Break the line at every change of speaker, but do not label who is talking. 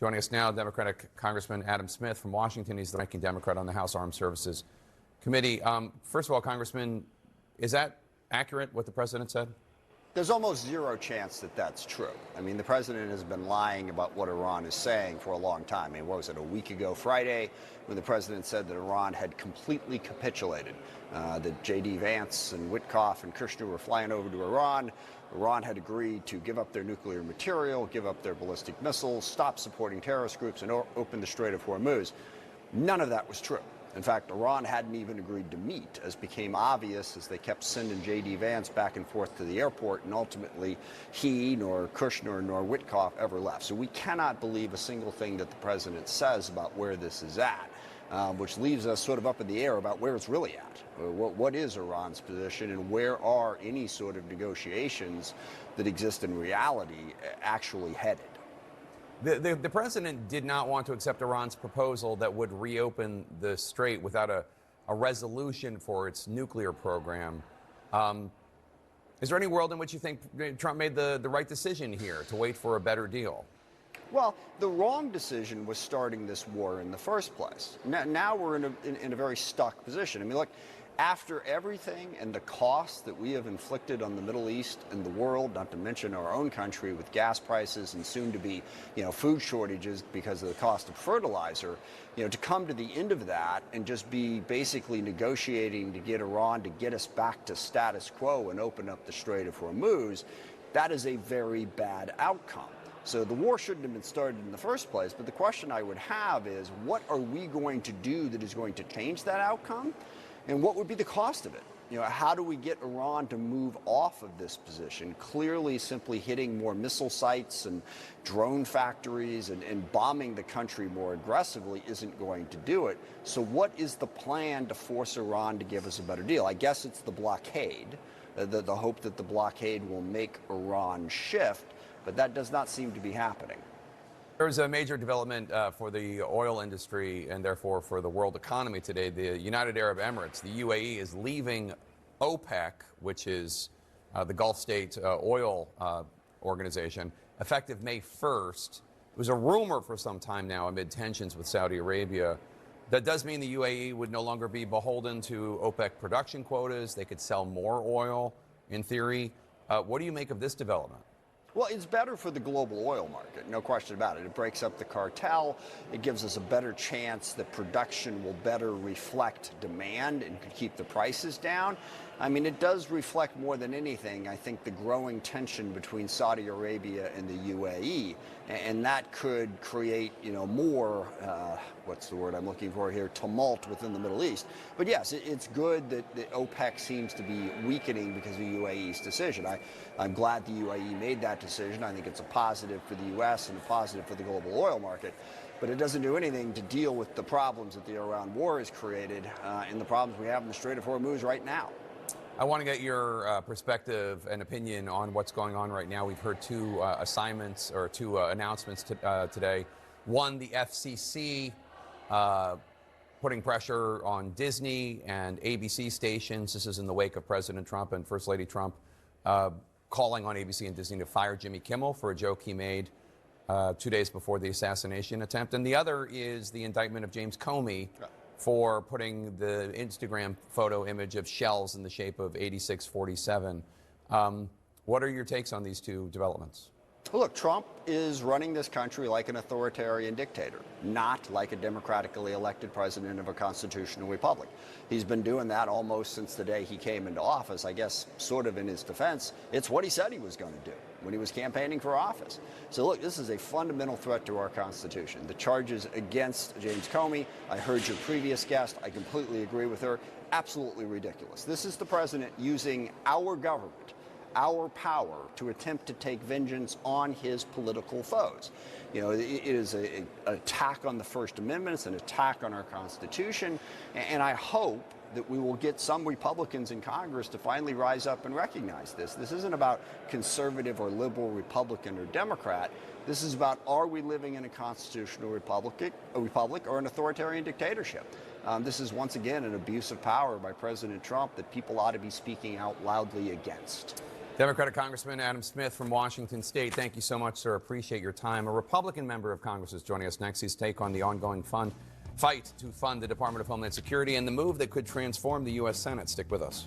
Joining us now, Democratic Congressman Adam Smith from Washington. He's the ranking Democrat on the House Armed Services Committee. First of all, Congressman, is that accurate, what the president said?
There's almost zero chance that that's true. I mean, the president has been lying about what Iran is saying for a long time. I mean, what was it, a week ago Friday, when the president said that Iran had completely capitulated, that J.D. Vance and Witkoff and Kushner were flying over to Iran. Iran had agreed to give up their nuclear material, give up their ballistic missiles, stop supporting terrorist groups, and open the Strait of Hormuz. None of that was true. In fact, Iran hadn't even agreed to meet, as became obvious as they kept sending J.D. Vance back and forth to the airport, and ultimately he, nor Kushner, nor Witkoff ever left. So we cannot believe a single thing that the president says about where this is at, which leaves us sort of up in the air about where it's really at. What is Iran's position, and where are any sort of negotiations that exist in reality actually headed?
The president did not want to accept Iran's proposal that would reopen the strait without a resolution for its nuclear program. Is there any world in which you think Trump made the right decision here to wait for a better deal?
Well, the wrong decision was starting this war in the first place. Now we're in a very stuck position. I mean, look, after everything and the cost that we have inflicted on the Middle East and the world, not to mention our own country with gas prices and soon to be, food shortages because of the cost of fertilizer, to come to the end of that and just be basically negotiating to get Iran to get us back to status quo and open up the Strait of Hormuz, that is a very bad outcome. So the war shouldn't have been started in the first place, but the question I would have is, what are we going to do that is going to change that outcome? And what would be the cost of it? How do we get Iran to move off of this position? Clearly, simply hitting more missile sites and drone factories and bombing the country more aggressively isn't going to do it. So what is the plan to force Iran to give us a better deal? I guess it's the blockade, the hope that the blockade will make Iran shift, but that does not seem to be happening.
There's a major development for the oil industry and therefore for the world economy today. The United Arab Emirates, the UAE, is leaving OPEC, which is the Gulf State oil organization, effective May 1st. It was a rumor for some time now amid tensions with Saudi Arabia. That does mean the UAE would no longer be beholden to OPEC production quotas. They could sell more oil, in theory. What do you make of this development?
Well, it's better for the global oil market, no question about it. It breaks up the cartel. It gives us a better chance that production will better reflect demand and could keep the prices down. I mean, it does reflect more than anything, I think, the growing tension between Saudi Arabia and the UAE. And that could create, more, what's the word I'm looking for here, tumult within the Middle East. But yes, it's good that the OPEC seems to be weakening because of the UAE's decision. I'm glad the UAE made that decision. I think it's a positive for the U.S. and a positive for the global oil market. But it doesn't do anything to deal with the problems that the Iran war has created and the problems we have in the Strait of Hormuz right now.
I want to get your perspective and opinion on what's going on right now. We've heard two announcements today. One, the FCC putting pressure on Disney and ABC stations. This is in the wake of President Trump and First Lady Trump calling on ABC and Disney to fire Jimmy Kimmel for a joke he made 2 days before the assassination attempt. And the other is the indictment of James Comey for putting the Instagram photo image of shells in the shape of 8647. What are your takes on these two developments?
Well, look, Trump is running this country like an authoritarian dictator, not like a democratically elected president of a constitutional republic. He's been doing that almost since the day he came into office. I guess, sort of in his defense, it's what he said he was going to do when he was campaigning for office. So look, this is a fundamental threat to our Constitution. The charges against James Comey, I heard your previous guest, I completely agree with her, absolutely ridiculous. This is the president using our government, our power, to attempt to take vengeance on his political foes. It is an attack on the First Amendment, it's an attack on our Constitution, and I hope that we will get some Republicans in Congress to finally rise up and recognize this. This isn't about conservative or liberal, Republican or Democrat. This is about, are we living in a constitutional republic or an authoritarian dictatorship? This is, once again, an abuse of power by President Trump that people ought to be speaking out loudly against.
Democratic Congressman Adam Smith from Washington State, thank you so much, sir. Appreciate your time. A Republican member of Congress is joining us next. His take on the ongoing fight to fund the Department of Homeland Security and the move that could transform the U.S. Senate. Stick with us.